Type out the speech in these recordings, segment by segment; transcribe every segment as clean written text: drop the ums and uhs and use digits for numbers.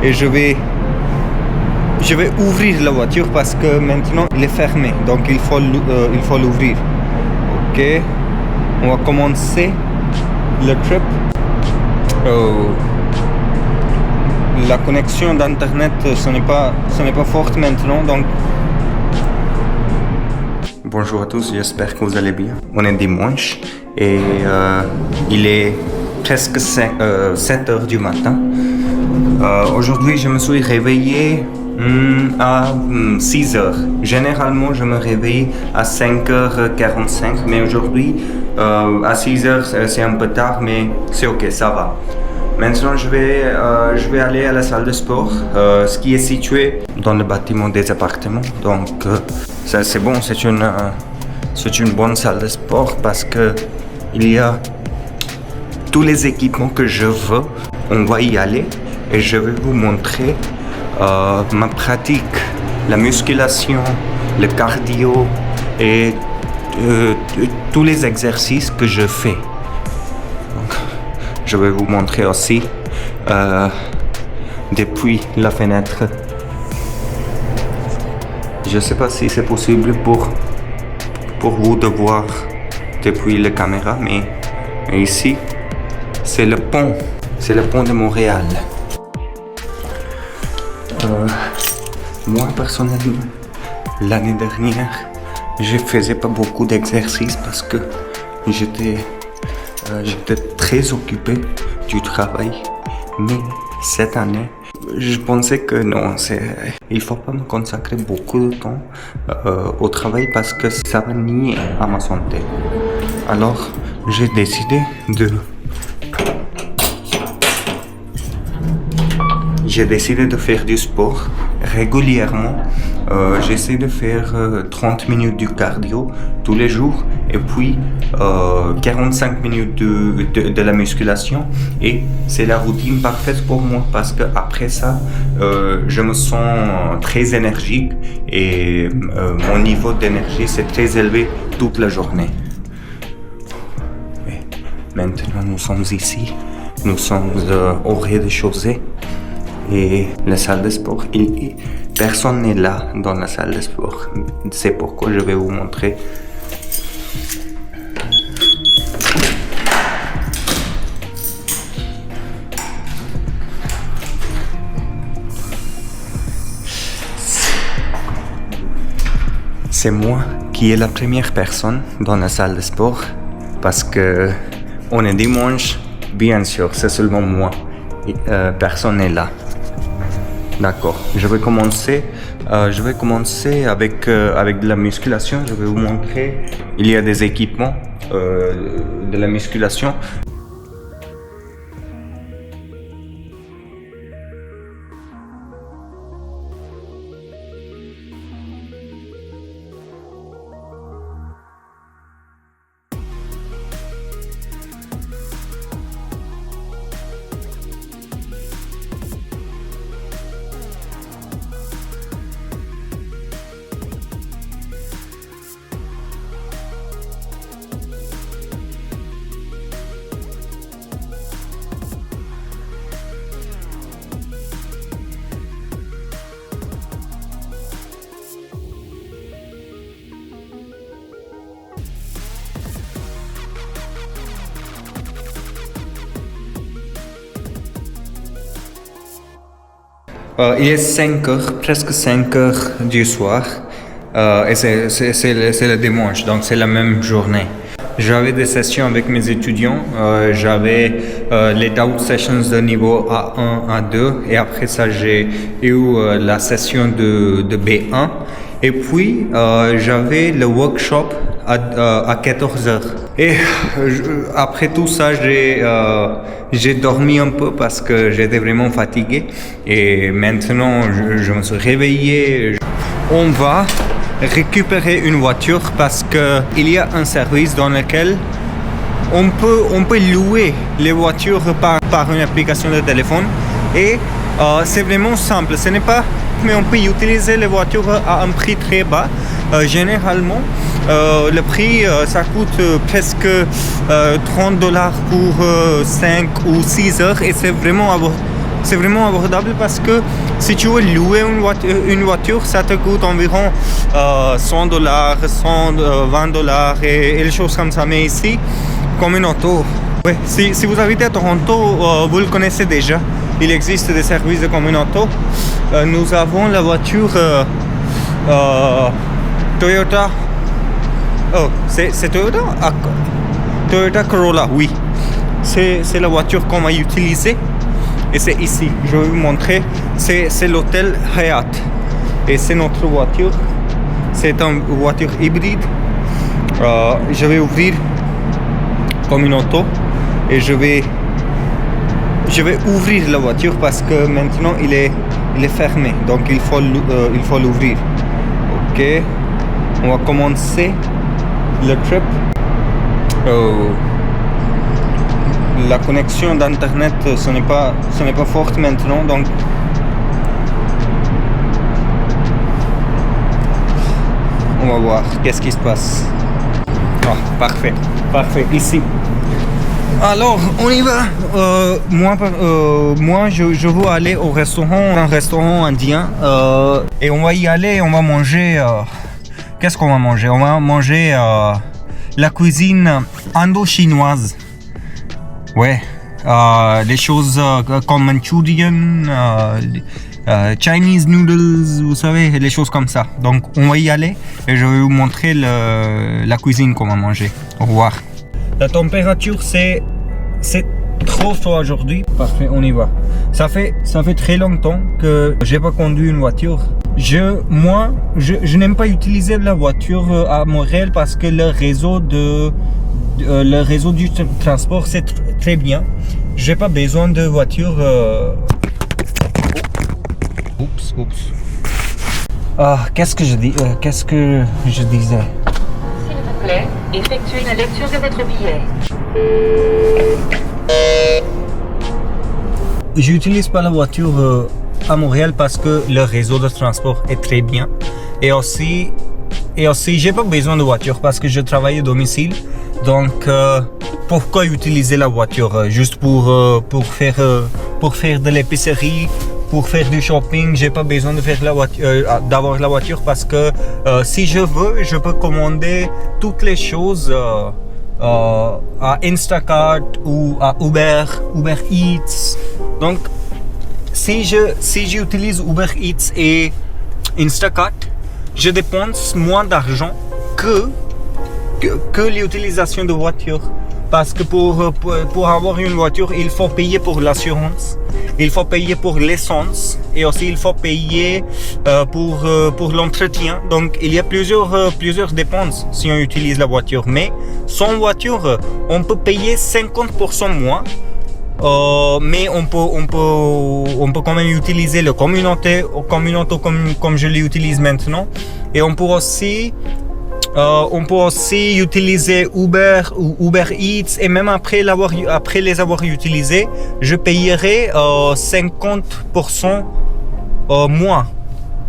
et je vais ouvrir la voiture parce que maintenant il est fermé, donc il faut l'ouvrir. Ok, on va commencer le trip. La connexion d'internet ce n'est pas forte maintenant, donc bonjour à tous, j'espère que vous allez bien. On est dimanche et il est presque 7 heures du matin. Aujourd'hui je me suis réveillé à 6 heures. Généralement je me réveille à 5h45, mais aujourd'hui à 6 heures c'est un peu tard, mais c'est ok, ça va. Maintenant je vais aller à la salle de sport, ce qui est situé dans le bâtiment des appartements. Donc ça c'est bon, c'est une bonne salle de sport parce que il y a tous les équipements que je veux. On va y aller et je vais vous montrer ma pratique, la musculation, le cardio et tous les exercices que je fais. Donc, je vais vous montrer aussi depuis la fenêtre. Je ne sais pas si c'est possible pour vous de voir depuis la caméra, mais ici c'est le pont de Montréal. Moi personnellement, l'année dernière, je faisais pas beaucoup d'exercices parce que j'étais très occupé du travail. Mais cette année, je pensais que non, il faut pas me consacrer beaucoup de temps au travail parce que ça va nuire à ma santé. Alors, j'ai décidé de faire du sport régulièrement. J'essaie de faire 30 minutes du cardio tous les jours et puis 45 minutes de la musculation, et c'est la routine parfaite pour moi parce que après ça je me sens très énergique et mon niveau d'énergie c'est très élevé toute la journée. Et maintenant nous sommes ici, nous sommes au rez-de-chaussée. Et la salle de sport, personne n'est là dans la salle de sport. C'est pourquoi je vais vous montrer. C'est moi qui est la première personne dans la salle de sport parce que on est dimanche, bien sûr, c'est seulement moi. Personne n'est là. D'accord, je vais commencer avec de la musculation. Je vais vous montrer. Il y a des équipements de la musculation. Il est 5 heures, presque 5 heures du soir, et c'est le dimanche, donc c'est la même journée. J'avais des sessions avec mes étudiants, j'avais les doubt sessions de niveau A1, A2, et après ça j'ai eu la session de B1, et puis j'avais le workshop à 14 heures. Et après tout ça, j'ai dormi un peu parce que j'étais vraiment fatigué. Et maintenant, je me suis réveillé. On va récupérer une voiture parce qu'il y a un service dans lequel on peut louer les voitures par une application de téléphone. Et c'est vraiment simple. Ce n'est pas, mais on peut utiliser les voitures à un prix très bas. Généralement, le prix, ça coûte presque $30 pour 5 ou 6 heures et c'est vraiment c'est vraiment abordable parce que si tu veux louer une voiture, ça te coûte environ $100, $120 et les choses comme ça. Mais ici, comme une auto, ouais, si vous habitez à Toronto, vous le connaissez déjà. Il existe des services de comme une auto. Nous avons la voiture Toyota. Oh, c'est Toyota? Toyota Corolla, oui. C'est la voiture qu'on va utiliser. Et c'est ici, je vais vous montrer. C'est l'hôtel Hyatt. Et c'est notre voiture. C'est une voiture hybride. Je vais ouvrir comme une auto. Et je vais ouvrir la voiture parce que maintenant il est fermé. Donc il faut l'ouvrir. Ok. On va commencer le trip. La connexion d'internet ce n'est pas forte maintenant, donc on va voir qu'est-ce qui se passe. Oh, parfait, ici. Alors on y va. Moi je veux aller au restaurant, un restaurant indien, et on va y aller. On va manger. Qu'est-ce qu'on va manger? On va manger la cuisine indo-chinoise. Ouais, des choses comme Manchurian, Chinese noodles, vous savez, des choses comme ça. Donc on va y aller et je vais vous montrer la cuisine qu'on va manger. Au revoir. La température c'est trop froid aujourd'hui. Parfait, on y va. Ça fait très longtemps que j'ai pas conduit une voiture. Je n'aime pas utiliser la voiture à Montréal parce que le réseau du transport c'est très bien. J'ai pas besoin de voiture. Oups. Qu'est-ce que je disais? S'il vous plaît, effectuez la lecture de votre billet. J'utilise pas la voiture à Montréal parce que le réseau de transport est très bien. Et aussi j'ai pas besoin de voiture parce que je travaille à domicile. Donc pourquoi utiliser la voiture? Juste pour faire de l'épicerie, pour faire du shopping. J'ai pas besoin de faire d'avoir la voiture parce que si je veux, je peux commander toutes les choses à Instacart ou à Uber Eats. Donc si j'utilise Uber Eats et Instacart, je dépense moins d'argent que l'utilisation de voiture. Parce que pour avoir une voiture, il faut payer pour l'assurance, il faut payer pour l'essence et aussi il faut payer pour l'entretien. Donc il y a plusieurs dépenses si on utilise la voiture. Mais sans voiture, on peut payer 50% moins. Mais on peut quand même utiliser le communauté comme je l'utilise maintenant. Et on peut aussi utiliser Uber ou Uber Eats et même après les avoir utilisés, je payerai 50% moins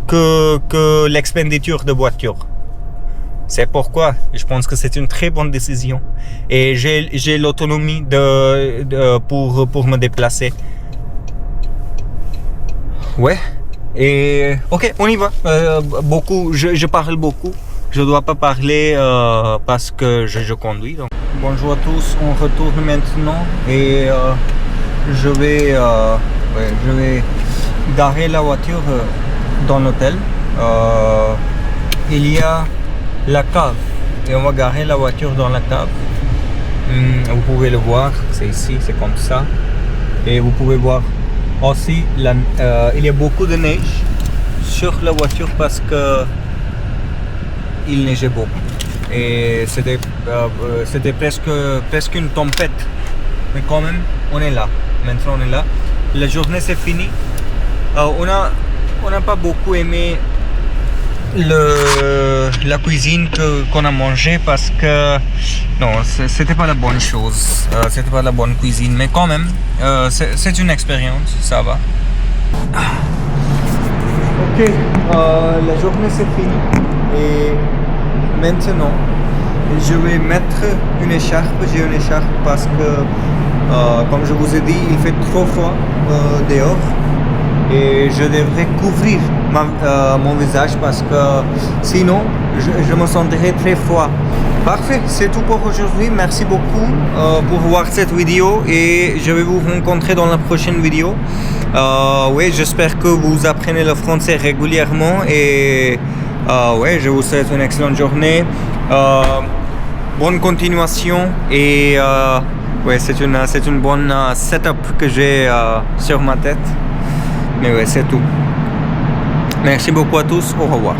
que l'expenditure de voiture. C'est pourquoi je pense que c'est une très bonne décision et j'ai l'autonomie pour me déplacer. Ouais. Et ok, on y va. Je parle beaucoup. Je dois pas parler parce que je conduis. Donc. Bonjour à tous, on retourne maintenant et je vais garer la voiture dans l'hôtel. Il y a la cave et on va garer la voiture dans la cave. Vous pouvez le voir, c'est ici, c'est comme ça. Et vous pouvez voir aussi il y a beaucoup de neige sur la voiture parce que il neigeait beaucoup et c'était presque une tempête, mais quand même on est là. Maintenant on est là, la journée c'est fini. On n'a pas beaucoup aimé la cuisine qu'on a mangé parce que non, c'était pas la bonne chose, c'était pas la bonne cuisine, mais quand même c'est une expérience, ça va. Ok, la journée c'est fini et maintenant je vais mettre une écharpe. J'ai une écharpe parce que Comme je vous ai dit, il fait trop froid dehors et je devrais couvrir mon visage parce que sinon je me sentirais très froid. Parfait, c'est tout pour aujourd'hui. Merci beaucoup pour voir cette vidéo et je vais vous rencontrer dans la prochaine vidéo. Oui, j'espère que vous apprenez le français régulièrement et je vous souhaite une excellente journée. Bonne continuation et c'est une bonne setup que j'ai sur ma tête. Mais ouais, c'est tout. Merci beaucoup à tous. Au revoir.